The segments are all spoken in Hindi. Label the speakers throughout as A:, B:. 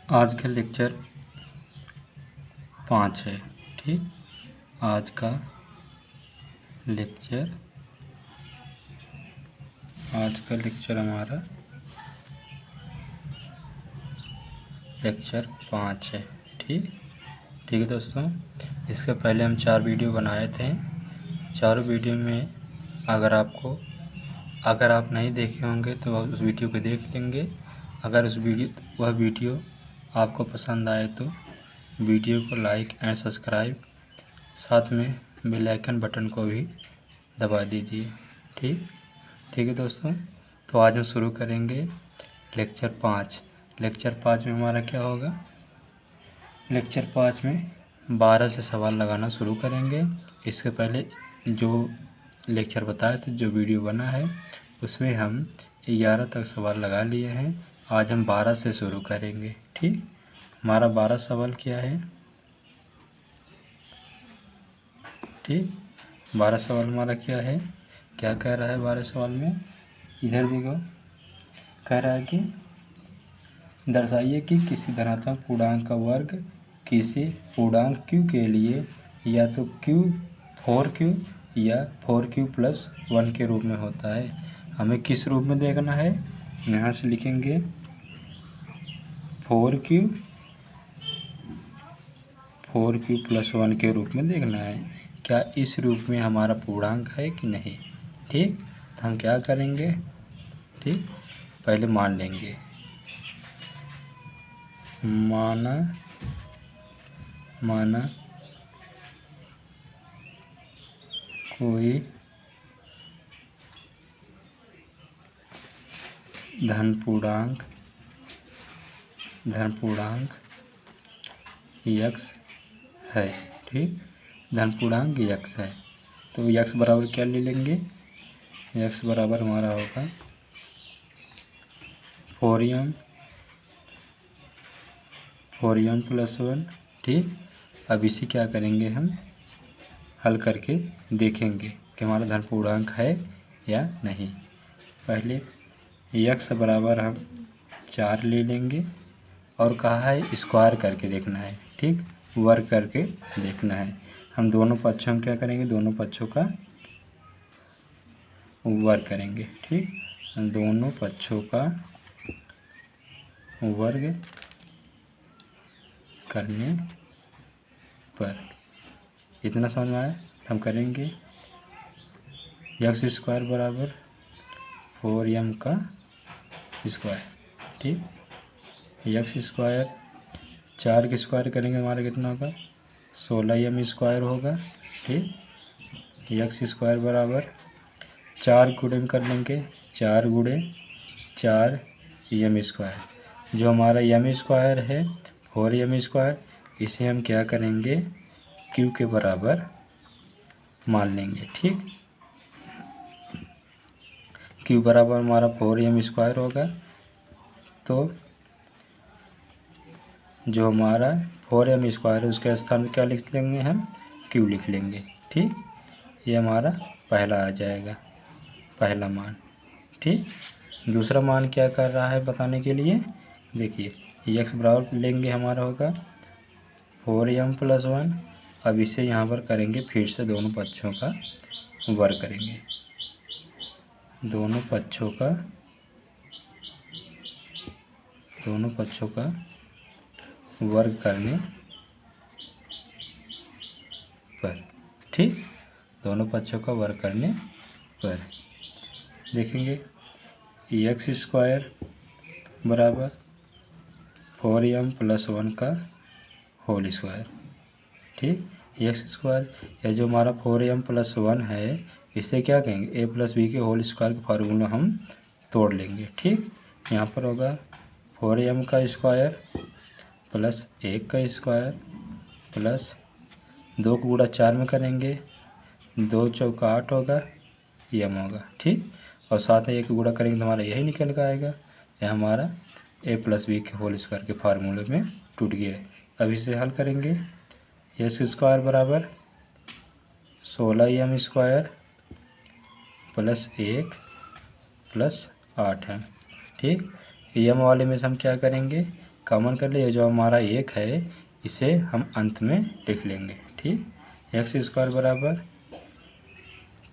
A: आज का लेक्चर 5 है। ठीक, आज का लेक्चर हमारा लेक्चर 5 है। ठीक है दोस्तों, इसके पहले हम 4 वीडियो बनाए थे। चारों वीडियो में अगर आप नहीं देखे होंगे तो उस वीडियो को देख लेंगे। अगर वह वीडियो आपको पसंद आए तो वीडियो को लाइक एंड सब्सक्राइब, साथ में बेल आइकन बटन को भी दबा दीजिए। ठीक है दोस्तों, तो आज हम शुरू करेंगे लेक्चर 5। लेक्चर 5 में हमारा क्या होगा? लेक्चर 5 में 12 से सवाल लगाना शुरू करेंगे। इसके पहले जो लेक्चर बताए थे, जो वीडियो बना है, उसमें हम 11 तक सवाल लगा लिए हैं। आज हम 12 से शुरू करेंगे। ठीक, हमारा 12 सवाल क्या है? ठीक, 12 सवाल हमारा क्या है? क्या कह रहा है 12 सवाल में? इधर देखो, कह रहा है कि दर्शाइए कि किसी धनात्मक पूर्णांक का वर्ग किसी पूर्णांक q के लिए या तो q4q या 4q + 1 के रूप में होता है। हमें किस रूप में देखना है? यहाँ से लिखेंगे 4q + 1 के रूप में देखना है। क्या इस रूप में हमारा पूर्णांक है कि नहीं? ठीक, तो हम क्या करेंगे? ठीक, पहले मान लेंगे। माना कोई धन पूर्णांक x है। ठीक, धन पूर्णांक x है, तो x बराबर क्या ले लेंगे? x बराबर हमारा होगा 4m + 1। ठीक, अब इसे क्या करेंगे? हम हल करके देखेंगे कि हमारा धन पूर्णांक है या नहीं। पहले x बराबर हम 4 ले लेंगे और कहा है स्क्वायर करके देखना है। ठीक, वर्ग करके देखना है। हम दोनों पक्षों में क्या करेंगे? दोनों पक्षों का वर्ग करेंगे। ठीक, दोनों पक्षों का वर्ग करने पर इतना समझ में आया? हम करेंगे x² बराबर 4m का स्क्वायर। ठीक, x², 4 के स्क्वायर करेंगे हमारा कितना होगा? 16m² होगा। ठीक, x² बराबर 4 गुणे में कर लेंगे, 4 गुणे 4m²। जो हमारा m² है 4m², इसे हम क्या करेंगे? q के बराबर मान लेंगे। ठीक, q बराबर हमारा 4m² होगा, तो जो हमारा 4m² है उसके स्थान में क्या लिख लेंगे? हम q लिख लेंगे। ठीक, ये हमारा पहला आ जाएगा, पहला मान। ठीक, दूसरा मान क्या कर रहा है बताने के लिए? देखिए, x बराबर लेंगे, हमारा होगा 4m + 1। अब इसे यहाँ पर करेंगे, फिर से दोनों पक्षों का वर्ग करेंगे। दोनों पक्षों का वर्ग करने पर, ठीक, दोनों पक्षों का वर्ग करने पर देखेंगे x² बराबर 4m + 1 का होल स्क्वायर। ठीक, x² या जो हमारा 4m + 1 है, इसे क्या कहेंगे? a + b के होल स्क्वायर का फार्मूला हम तोड़ लेंगे। ठीक, यहाँ पर होगा 4m का स्क्वायर + 1 का स्क्वायर प्लस 2 को गुणा 4 में करेंगे, 2 चौका 8 होगा, m होगा। ठीक, और साथ में 1 को गुणा करेंगे तो हमारा यही निकल कर आएगा। यह हमारा a + b के होल स्क्वायर के फार्मूले में टूट गया है। अब इसे हल करेंगे। x² बराबर 16m² + 1 + 8 है। ठीक, m वाले में से हम क्या करेंगे? कॉमन कर लिए, जो हमारा 1 है इसे हम अंत में लिख लेंगे। ठीक, एक्स स्क्वायर बराबर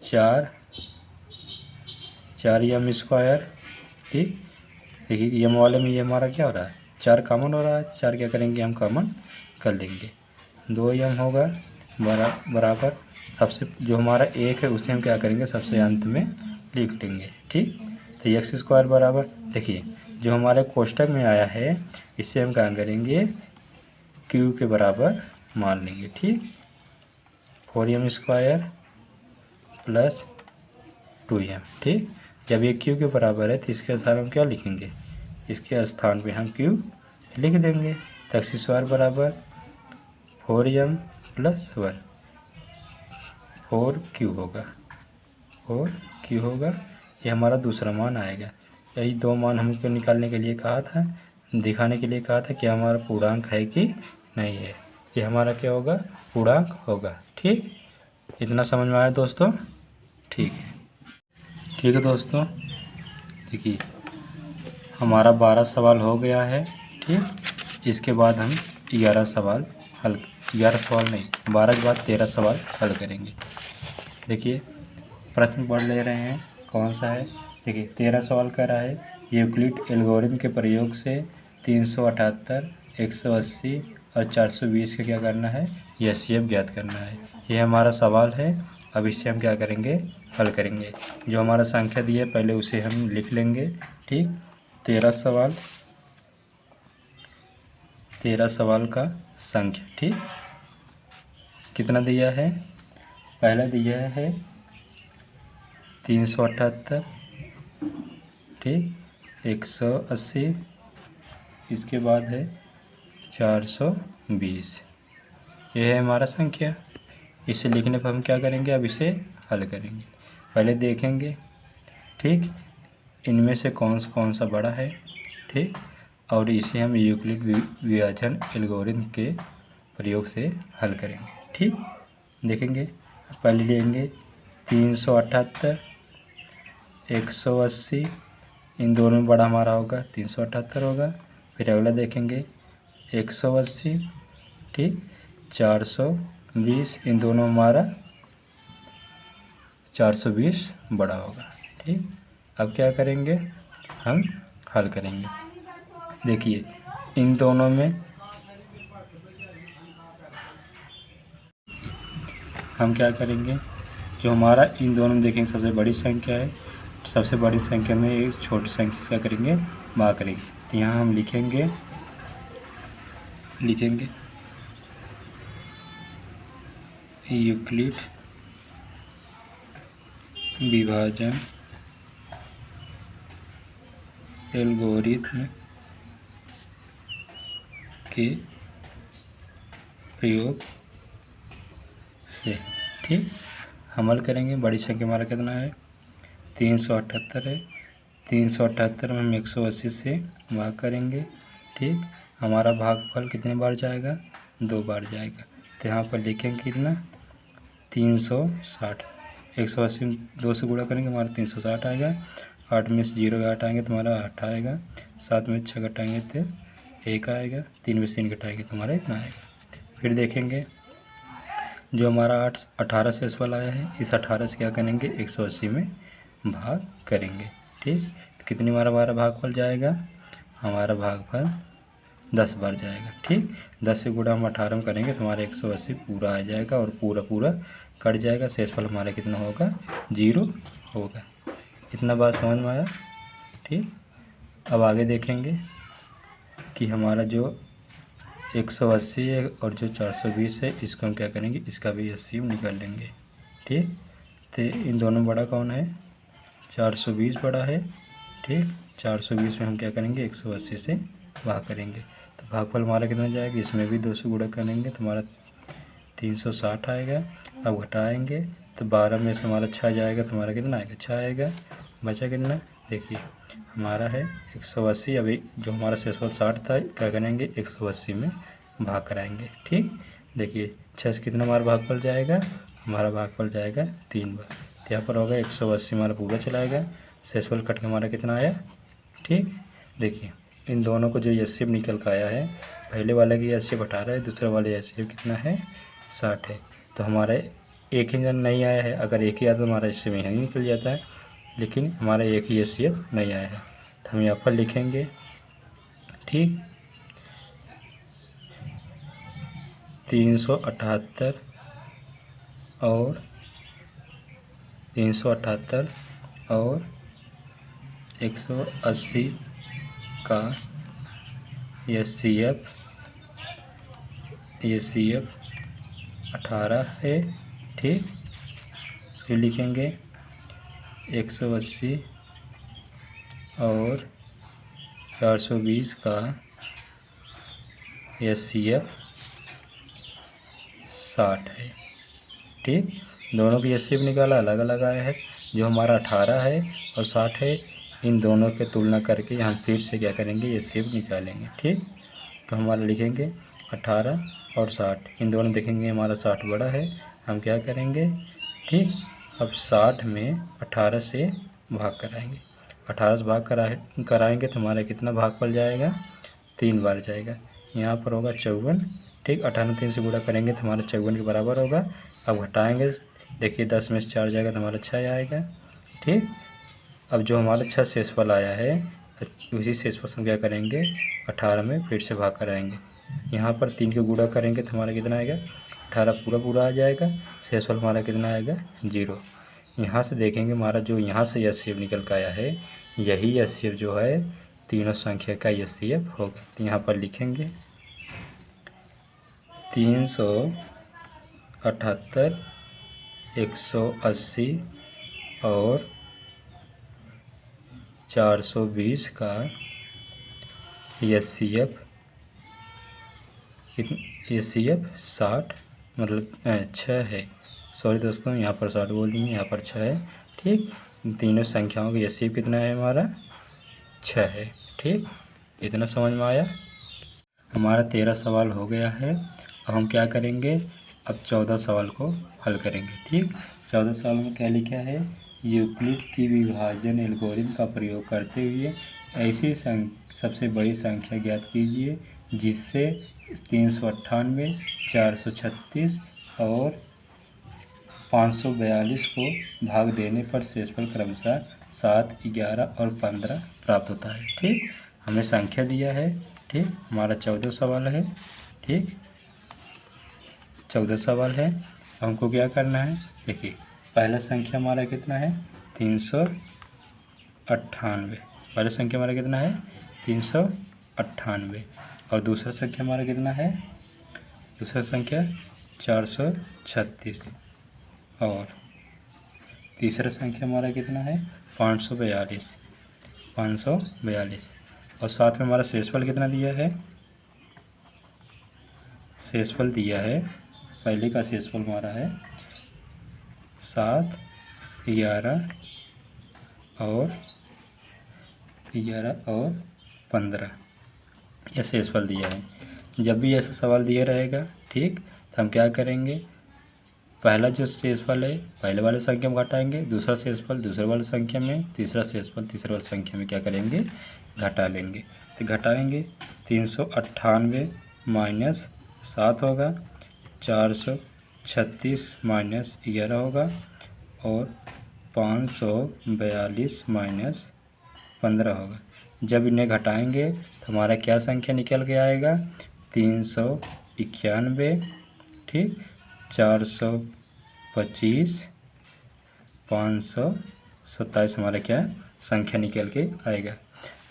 A: 4 एम स्क्वायर। ठीक, देखिए यम वाले में ये हमारा क्या हो रहा है, 4 कॉमन हो रहा है। 4 क्या करेंगे हम कॉमन कर लेंगे, 2 एम होगा बराबर सबसे जो हमारा 1 है उसे हम क्या करेंगे सबसे अंत में लिख लेंगे। ठीक, तो एक्स स्क्वायर बराबर देखिए जो हमारे कोष्टक में आया है इसे हम क्या करेंगे क्यू के बराबर मान लेंगे। ठीक, 4 एम स्क्वायर प्लस 2 एम। ठीक, जब ये क्यू के बराबर है तो इसके स्थान हम क्या लिखेंगे, इसके स्थान पे हम क्यू लिख देंगे। तो एक्स स्क्वायर बराबर 4 एम प्लस 1 4 क्यू होगा, 4 क्यू होगा। ये हमारा दूसरा मान आएगा। यही 2 मान हमको निकालने के लिए कहा था, दिखाने के लिए कहा था कि हमारा पूर्णांक है कि नहीं है। ये हमारा क्या होगा, पूर्णांक होगा। ठीक, इतना समझ में आया दोस्तों। ठीक है दोस्तों, देखिए हमारा 12 सवाल हो गया है। ठीक, इसके बाद हम 11 सवाल हल 11 सवाल नहीं 12 के बाद 13 सवाल हल करेंगे। देखिए प्रश्न पढ़ ले रहे हैं, कौन सा है। देखिए 13 सवाल कर रहा है, यूक्लिड एल्गोरिथम के प्रयोग से 378, 180 और 420 का क्या करना है, एचसीएफ ज्ञात करना है। ये हमारा सवाल है। अब इससे हम क्या करेंगे, हल करेंगे। जो हमारा संख्या दी है पहले उसे हम लिख लेंगे। ठीक, 13 सवाल का संख्या। ठीक, कितना दिया है, पहला दिया है 378, ठीक, 180, इसके बाद है 420। यह है हमारा संख्या। इसे लिखने पर हम क्या करेंगे, अब इसे हल करेंगे। पहले देखेंगे ठीक इनमें से कौन सा बड़ा है। ठीक, और इसे हम यूक्लिड विभाजन एल्गोरिथम के प्रयोग से हल करेंगे। ठीक, देखेंगे पहले लेंगे 378, 180, इन दोनों में बड़ा हमारा होगा 378 होगा। फिर अगला देखेंगे 180, ठीक, 420, इन दोनों हमारा 420 बड़ा होगा। ठीक, अब क्या करेंगे, हम हल करेंगे। देखिए इन दोनों में हम क्या करेंगे, जो हमारा इन दोनों में देखेंगे सबसे बड़ी संख्या है, सबसे बड़ी संख्या में एक छोटी संख्या क्या करेंगे, भाग करेंगे। तो यहाँ हम लिखेंगे यूक्लिड विभाजन एल्गोरिथम के प्रयोग से। ठीक, हम हल करेंगे। बड़ी संख्या हमारा कितना है, 378 है। 378 में हम 180 से भाग करेंगे। ठीक, हमारा भागफल कितने बार जाएगा, 2 बार जाएगा। तो यहाँ पर लिखेंगे कितना, 360। 180 में 2 से गुणा करेंगे हमारा 360 आएगा। 8 में से 0 घटाएंगे तो हमारा 8 आएगा। 7 में 6 घटाएंगे तो 1 आएगा। 3 में से 3 घटाएंगे तो हमारा इतना आएगा। फिर देखेंगे जो हमारा 18 से सवाल आया है, इस 18 से क्या करेंगे, 180 में भाग करेंगे। ठीक, तो कितनी बार हमारा भागफल जाएगा, हमारा भागफल 10 बार जाएगा। ठीक, 10 से गुणा हम 18 में करेंगे तो हमारा 180 पूरा आ जाएगा और पूरा कट जाएगा। शेषफल हमारा कितना होगा, 0 होगा। इतना बात समझ में आया। ठीक, अब आगे देखेंगे कि हमारा जो 180 है और जो 420 है इसको हम क्या करेंगे, इसका भी एचसीएफ निकाल लेंगे। ठीक, तो इन दोनों बड़ा कौन है, 420 बड़ा है। ठीक, 420 में हम क्या करेंगे, 180 से भाग करेंगे तो भागफल हमारा कितना जाएगा, इसमें भी 2 से गुणा करेंगे तो हमारा 360 आएगा। अब घटाएंगे तो 12 में से हमारा 6 जाएगा तो हमारा कितना आएगा, 6 आएगा। बचा कितना, देखिए हमारा है 180। अभी जो हमारा शेषफल 60 था, क्या करेंगे 180 में भाग कराएंगे। ठीक, देखिए 6 से कितना हमारा भागफल जाएगा, हमारा भागफल जाएगा 3 बार। तो यहाँ पर होगा 180 हमारा पूरा चलाएगा। शेषफल कट के हमारा कितना आया। ठीक, देखिए इन दोनों को जो एचसीएफ निकल का आया है, पहले वाले की एचसीएफ 18 है, दूसरे वाले एचसीएफ कितना है 60 है। तो हमारा एक ही नहीं आया है, अगर एक ही आता तो हमारा एचसीएफ यहीं निकल जाता है, लेकिन हमारा एक ही एचसीएफ नहीं आया है। तो हम यहाँ पर लिखेंगे ठीक 378 और 180 का एचसीएफ 18 है ठीक। फिर लिखेंगे 180 और 420 का एचसीएफ 60 है ठीक। दोनों की एचसीएफ निकाला, अलग अलग आया है। जो हमारा 18 है और 60 है, इन दोनों के तुलना करके हम फिर से क्या करेंगे एचसीएफ निकालेंगे ठीक। तो हमारा लिखेंगे 18 और 60, इन दोनों देखेंगे हमारा 60 बड़ा है, हम क्या करेंगे ठीक। अब 60 में 18 से भाग कराएंगे, 18 से भाग कराएंगे तो हमारा कितना भाग पड़ जाएगा 3 बार जाएगा। यहाँ पर होगा 54 ठीक। 18 3 से गुणा करेंगे तो हमारा 54 के बराबर होगा। अब घटाएंगे, देखिए 10 में से 4 जाएगा तो हमारा 6 आएगा ठीक। अब जो हमारा 6 शेषफल आया है, उसी शेषफल से क्या करेंगे 18 में फिर से भाग कराएंगे। यहाँ पर 3 के गुणा करेंगे तो हमारा कितना आएगा 18 पूरा आ जाएगा। शेषफल हमारा कितना आएगा 0। यहाँ से देखेंगे हमारा जो यहाँ से एचसीएफ निकल कर आया है, यही एचसीएफ जो है तीनों संख्या का एचसीएफ होगा। तो यहाँ पर लिखेंगे 378, 180 और 420 का एचसीएफ 60 मतलब 6 है। सॉरी दोस्तों, यहाँ पर 60 बोल देंगे, यहाँ पर 6 है ठीक। तीनों संख्याओं का एचसीएफ कितना है हमारा 6 है ठीक। इतना समझ में आया। हमारा 13 सवाल हो गया है। अब हम क्या करेंगे, अब 14 सवाल को हल करेंगे ठीक। 14 सवाल में क्या लिखा है, यूक्लिड की विभाजन एल्गोरिथम का प्रयोग करते हुए ऐसी सबसे बड़ी संख्या ज्ञात कीजिए जिससे 398, 436 और 542 को भाग देने पर शेषफल क्रमशः 7, 11 और 15 प्राप्त होता है ठीक। हमें संख्या दिया है ठीक। हमारा 14 सवाल है ठीक, 14 सवाल है। हमको क्या करना है, देखिए पहला संख्या हमारा कितना है 398, पहला संख्या हमारा कितना है 398 और दूसरा संख्या हमारा कितना है, दूसरा संख्या 436 और तीसरा संख्या हमारा कितना है 542 और साथ में हमारा शेषफल कितना दिया है, शेषफल दिया है, पहले का शेषफल हमारा है 7, 11 और 15 यह शेषफल दिया है। जब भी ऐसा सवाल दिया रहेगा ठीक, तो हम क्या करेंगे, पहला जो शेषफल है पहले वाले संख्या में घटाएंगे, दूसरा शेषफल दूसरे वाले संख्या में, तीसरा शेषफल तीसरे वाले संख्या में क्या करेंगे घटा लेंगे। तो घटाएंगे 398 माइनस 7 होगा, 436 माइनस 11 होगा और 542 माइनस 15 होगा। जब इन्हें घटाएंगे तो हमारा क्या संख्या निकल के आएगा 391 ठीक, 425, 527 हमारा क्या संख्या निकल के आएगा।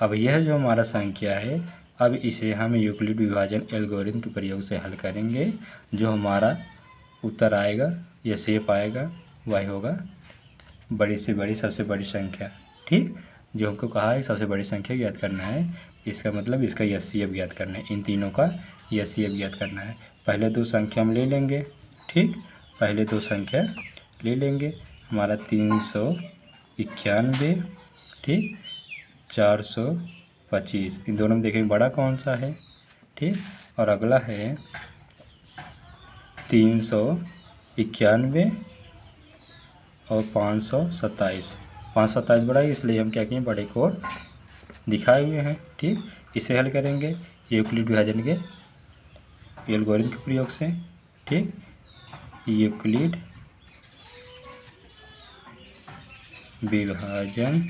A: अब यह जो हमारा संख्या है, अब इसे हम यूक्लिड विभाजन एल्गोरिथम के प्रयोग से हल करेंगे। जो हमारा उत्तर आएगा या शेप आएगा वही होगा बड़ी से बड़ी सबसे बड़ी संख्या ठीक। जो हमको कहा है सबसे बड़ी संख्या ज्ञात करना है, इसका मतलब इसका एचसीएफ ज्ञात करना है, इन तीनों का एचसीएफ ज्ञात करना है। पहले दो संख्या हम ले लेंगे ठीक, पहले दो संख्या ले लेंगे। हमारा 391 ठीक, 425, इन दोनों में देखेंगे बड़ा कौन सा है ठीक। और अगला है 391 और 527, 527 बड़ा है, इसलिए हम क्या किए बड़े को दिखाए हुए हैं ठीक। इसे हल करेंगे यूक्लिड विभाजन के एल्गोरिथम के प्रयोग से। ठीक, यूक्लिड विभाजन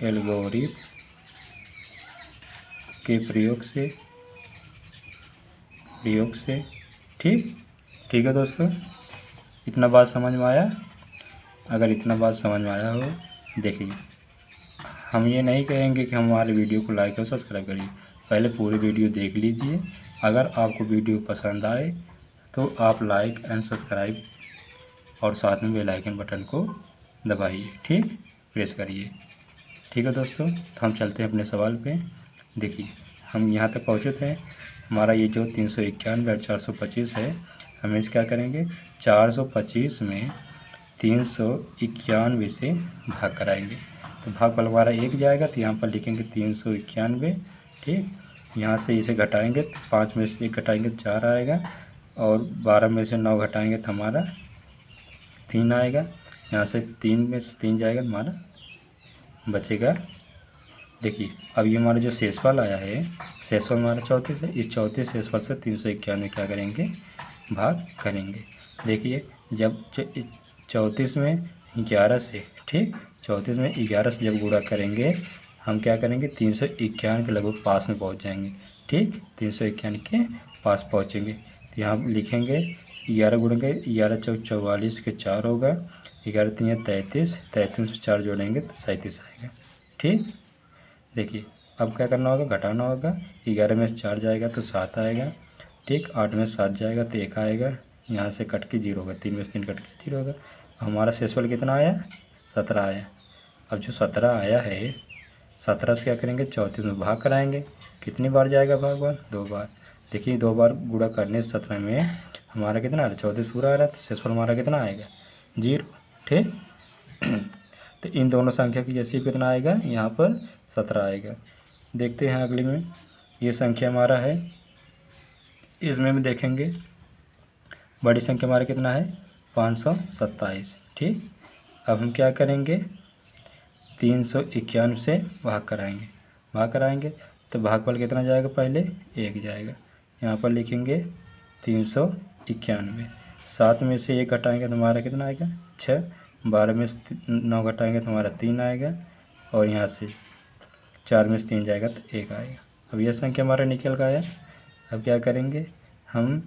A: एल्गोरिथम के प्रयोग से ठीक है दोस्तों, इतना बात समझ में आया? अगर इतना बात समझ में आया हो, देखिए हम ये नहीं कहेंगे कि हमारे वीडियो को लाइक और सब्सक्राइब करिए, पहले पूरी वीडियो देख लीजिए। अगर आपको वीडियो पसंद आए तो आप लाइक एंड सब्सक्राइब और साथ में बेल आइकन बटन को दबाइए, ठीक, प्रेस करिए। ठीक है दोस्तों, तो हम चलते हैं अपने सवाल पे। देखिए हम यहाँ तक पहुँचे थे, हमारा ये जो 391 और 425 है, हम इस क्या करेंगे 425 में 391 से भाग कराएंगे। तो भागफल हमारा 1 जाएगा, तो यहाँ पर लिखेंगे 391। ठीक, यहाँ से इसे घटाएंगे तो 5 में से 1 घटाएंगे तो 4 आएगा, और 12 में से 9 घटाएंगे तो हमारा 3 आएगा। यहाँ से 3 में से 3 जाएगा, हमारा बचेगा। देखिए अब ये हमारा जो शेषफल आया है, शेषफल हमारा 34 है, इस 34 शेषफल से 391 क्या करेंगे, भाग करेंगे। देखिए जब 34 में 11 से, ठीक, 34 में 11 से जब गुणा करेंगे, हम क्या करेंगे 391 के लगभग पास में पहुंच जाएंगे। ठीक, 391 के पास पहुंचेंगे तो यहाँ लिखेंगे 11 गुणेंगे 11 चौक 44 के 4 होगा, 11 3 33, 33 में 4 जोड़ेंगे तो 37 आएगा। ठीक, देखिए अब क्या करना होगा, घटाना होगा, 11 में से 4 जाएगा तो 7 आएगा। ठीक, 8 में 7 जाएगा तो 1 आएगा, यहाँ से कट के 0 होगा, 3 में से 3 कट के 0 होगा। हमारा शेषफल कितना आया, 17 आया। अब जो 17 आया है, 17 से क्या करेंगे 34 में भाग कराएंगे। कितनी बार जाएगा भागफल, 2 बार। देखिए 2 बार गुणा करने से 17 में हमारा कितना आ रहा है, 34 पूरा आ रहा है, तो शेषफल हमारा कितना आएगा, 0। ठीक, तो इन दोनों संख्या की एचसीएफ कितना आएगा, यहाँ पर 17 आएगा। देखते हैं अगली में, ये संख्या हमारा है, इसमें भी देखेंगे बड़ी संख्या हमारा कितना है 527। ठीक, अब हम क्या करेंगे 391 से भाग कराएंगे तो भागफल कितना जाएगा, पहले 1 जाएगा, यहाँ पर लिखेंगे 391। 7 में से 1 घटाएंगे तो हमारा कितना आएगा 6, 12 में से 9 घटाएंगे तो हमारा 3 आएगा, और यहाँ से 4 में से 3 जाएगा तो 1 आएगा। अब यह संख्या हमारा निकल गया। अब क्या करेंगे हम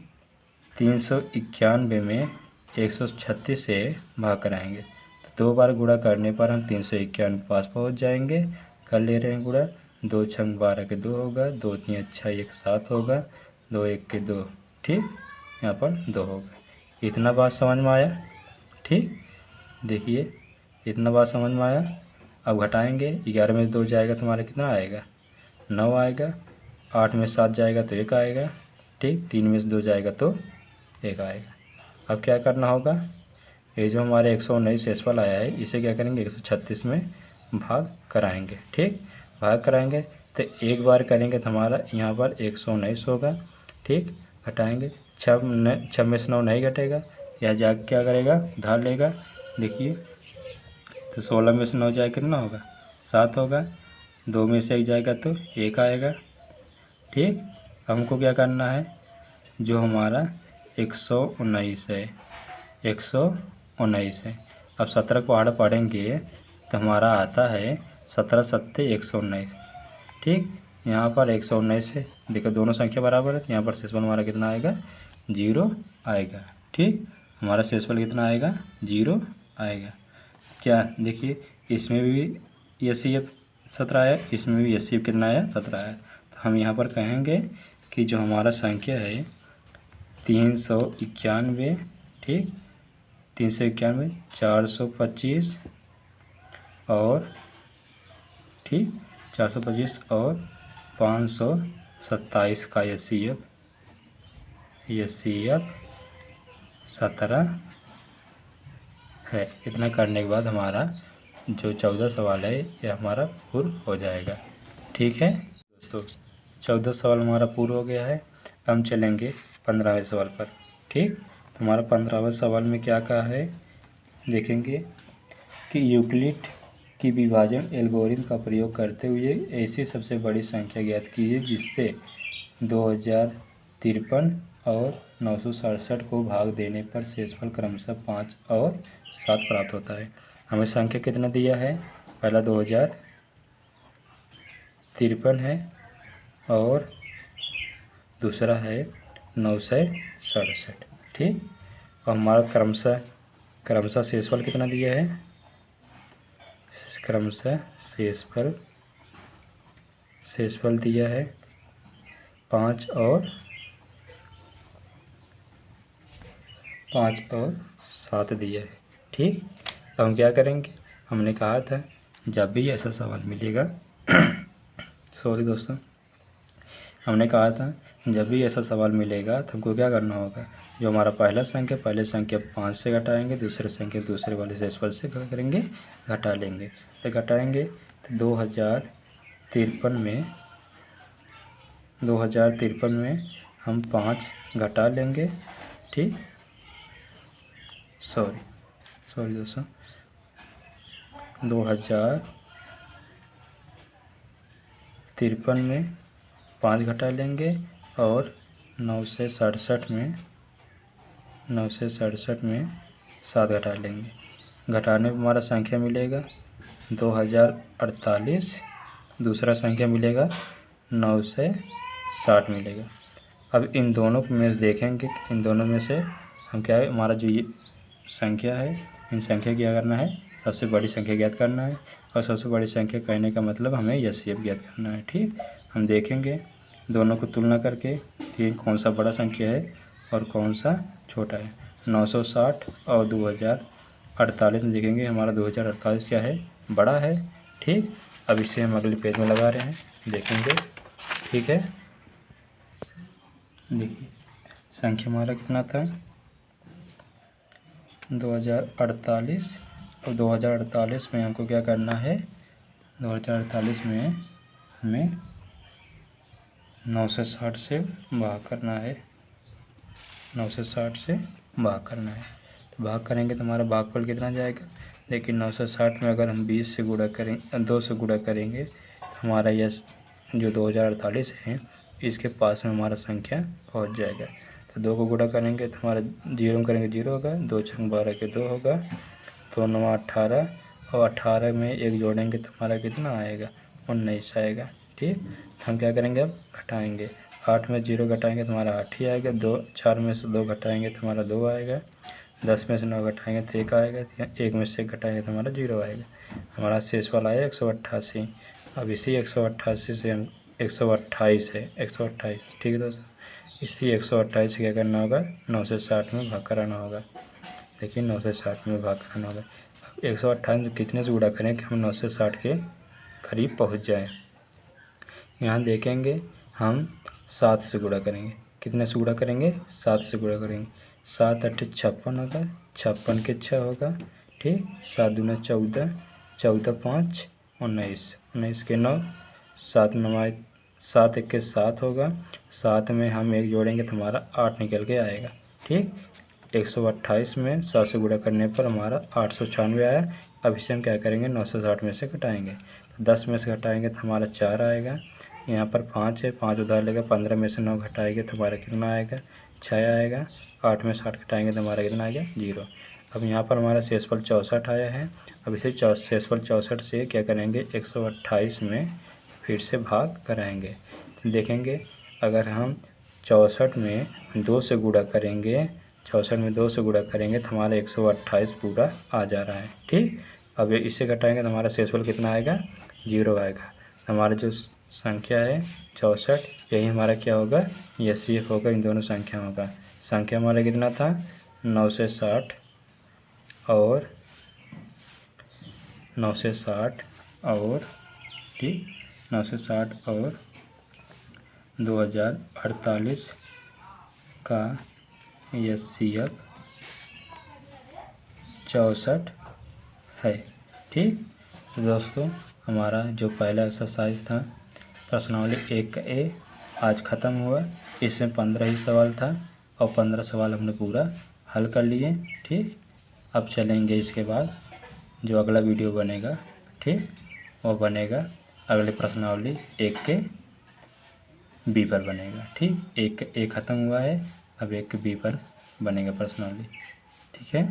A: 391 में 136 से भाग कराएंगे, तो 2 बार गुणा करने पर हम 391 के पास पहुँच जाएंगे। कर ले रहे हैं गुणा, 2 छंग 12 के 2 होगा, 2 3 6 1 7 होगा, 2 1 के 2। ठीक, यहाँ पर 2 होगा। इतना बात समझ में आया? ठीक, देखिए इतना बात समझ में आया। अब घटाएंगे, 11 में से 2 जाएगा तो हमारा कितना आएगा 9 आएगा, 8 में 7 जाएगा तो 1 आएगा। ठीक, 3 में से 2 जाएगा तो 1 आएगा। अब क्या करना होगा, ये जो हमारे 119 शेषफल आया है, इसे क्या करेंगे 136 में भाग कराएंगे। ठीक, भाग कराएंगे तो 1 बार करेंगे तो हमारा यहाँ पर 119 होगा। ठीक, घटाएंगे, 6 में से 9 नहीं घटेगा, यह जाके क्या करेगा उधार लेगा। देखिए तो 16 में से 9 जाए कितना होगा 7 होगा, 2 में से 1 जाएगा तो 1 आएगा। ठीक, हमको क्या करना है, जो हमारा 119 है, 119 है। अब 17 को आड़ा पढ़ेंगे तो हमारा आता है 17 सत्ते 119। ठीक, यहाँ पर 119 है, देखो दोनों संख्या बराबर है, तो यहाँ पर शेषफल हमारा कितना आएगा 0 आएगा। ठीक, हमारा शेषफल कितना आएगा 0 आएगा। क्या देखिए इसमें भी एचसीएफ 17 आया, इसमें भी एचसीएफ कितना आया 17 आया। तो हम यहाँ पर कहेंगे कि जो हमारा संख्या है 391, ठीक, 391, 425 और, ठीक, 425 और 527 का एचसीएफ 17 है। इतना करने के बाद हमारा जो 14 सवाल है यह हमारा पूर्ण हो जाएगा। ठीक है दोस्तों, 14 सवाल हमारा पूर्ण हो गया है। हम चलेंगे 15वें सवाल पर। ठीक, तो हमारा 15वें सवाल में क्या कहा है, देखेंगे कि यूक्लिड कि विभाजन एल्गोरिथम का प्रयोग करते हुए ऐसी सबसे बड़ी संख्या ज्ञात कीजिए जिससे 2053 और 967 को भाग देने पर शेषफल क्रमशः 5 और 7 प्राप्त होता है। हमें संख्या कितना दिया है, पहला 2053 है और दूसरा है 967। ठीक, और हमारा क्रमशः शेषफल कितना दिया है, क्रमशः शेषफल दिया है 5 और 7 दिया है। ठीक, अब हम क्या करेंगे, हमने कहा था जब भी ऐसा सवाल मिलेगा सॉरी दोस्तों, हमने कहा था जब भी ऐसा सवाल मिलेगा तो हमको क्या करना होगा, जो हमारा पहले संख्या 5 से घटाएंगे, दूसरे संख्या दूसरे वाले शेषफल से क्या करेंगे, घटा लेंगे। तो घटाएंगे तो 2053 में हम 5 घटा लेंगे। ठीक, सॉरी दोस्तों, 2053 में 5 घटा लेंगे और 967 में 7 घटा लेंगे। घटाने पर हमारा संख्या मिलेगा 2048, दूसरा संख्या मिलेगा 960 मिलेगा। अब इन दोनों में देखेंगे, इन दोनों में से हम क्या है, हमारा जो ये संख्या है, इन संख्या क्या करना है, सबसे बड़ी संख्या ज्ञात करना है। और सबसे बड़ी संख्या कहने का मतलब हमें एचसीएफ ज्ञात करना है। ठीक, हम देखेंगे दोनों को तुलना करके कि कौन सा बड़ा संख्या है और कौन सा छोटा है। 960 और 2048 में देखेंगे हमारा 2048 क्या है, बड़ा है। ठीक, अब इसे हम अगले पेज में लगा रहे हैं, देखेंगे। ठीक है, देखिए संख्या हमारा कितना था, 2048 और 2048 में हमको क्या करना है, 2048 में हमें 960 से भाग करना है, 960 से भाग करना है। तो भाग करेंगे तो हमारा भागफल कितना जाएगा, लेकिन 960 में अगर हम 20 से गुणा करेंगे, 2 से गुणा करेंगे तो हमारा यह जो 2048 है इसके पास में हमारा संख्या पहुंच जाएगा। तो 2 को गुणा करेंगे तो हमारा 0 करेंगे 0 होगा, 2 छंग 12 के 2 होगा, 2 9 18 और 18 में 1 जोड़ेंगे तो हमारा कितना आएगा, 19 आएगा। ठीक, हम क्या करेंगे, अब घटाएंगे, 8 में 0 घटाएंगे तो हमारा 8 ही आएगा, 4 में से 2 घटाएंगे तो हमारा 2 आएगा, 10 में से 9 घटाएंगे तो 1 आएगा, 1 में से 1 घटाएंगे तो हमारा 0 आएगा। हमारा शेषफल आया 188। अब इसी 188 से हम 128 है, 128। ठीक है दोस्तों, इसी 128 से क्या करना होगा, 960 में भाग कराना होगा। देखिए 960 में भाग कराना होगा। 128 कितने से गुणा करें कि हम 960 के करीब पहुंच जाएं। यहाँ देखेंगे हम 7 से गुणा करेंगे, कितने से गुणा करेंगे, 7 से गुणा करेंगे। 7 8 56 होगा, 56 के 6 होगा। ठीक, 7 दूना 14, 14 5 19, 19 के 9, 7 9 7 1 के 7 होगा, 7 में हम 1 जोड़ेंगे तो हमारा 8 निकल के आएगा। ठीक, 128 में 7 से गुणा करने पर हमारा 896 आया। अब इसे हम क्या करेंगे, 960 में से घटाएंगे, तो 10 में से घटाएंगे तो हमारा 4 आएगा। यहाँ पर 5 है, 5 उधार लेगा, 15 में से 9 घटाएंगे तो हमारा कितना आएगा, 6 आएगा। 8 में 60 घटाएंगे तो हमारा कितना आएगा, 0। अब यहाँ पर हमारा शेषफल 64 आया है। अब इसे शेषफल 64 से क्या करेंगे, 128 में फिर से भाग कराएंगे। देखेंगे अगर हम 64 में 2 से गुणा करेंगे, 64 में 2 से गुणा करेंगे तो हमारा 128 पूरा आ जा रहा है। ठीक, अब इसे घटाएंगे तो हमारा शेषफल कितना आएगा, 0 आएगा। हमारा जो संख्या है 64, यही हमारा क्या होगा, एचसीएफ होगा इन दोनों संख्याओं का। संख्या हमारा कितना था, 960 और 960 और ठीक 960 और 2048 का एचसीएफ 64 है। ठीक, तो दोस्तों हमारा जो पहला एक्सरसाइज था प्रश्नावली 1 का ए आज ख़त्म हुआ। इसमें 15 ही सवाल था और 15 सवाल हमने पूरा हल कर लिए। ठीक, अब चलेंगे इसके बाद जो अगला वीडियो बनेगा ठीक, वो बनेगा अगले प्रश्नावली 1 के बी पर बनेगा। ठीक, एक ख़त्म हुआ है, अब 1 के बी पर बनेगा प्रश्नावली। ठीक है।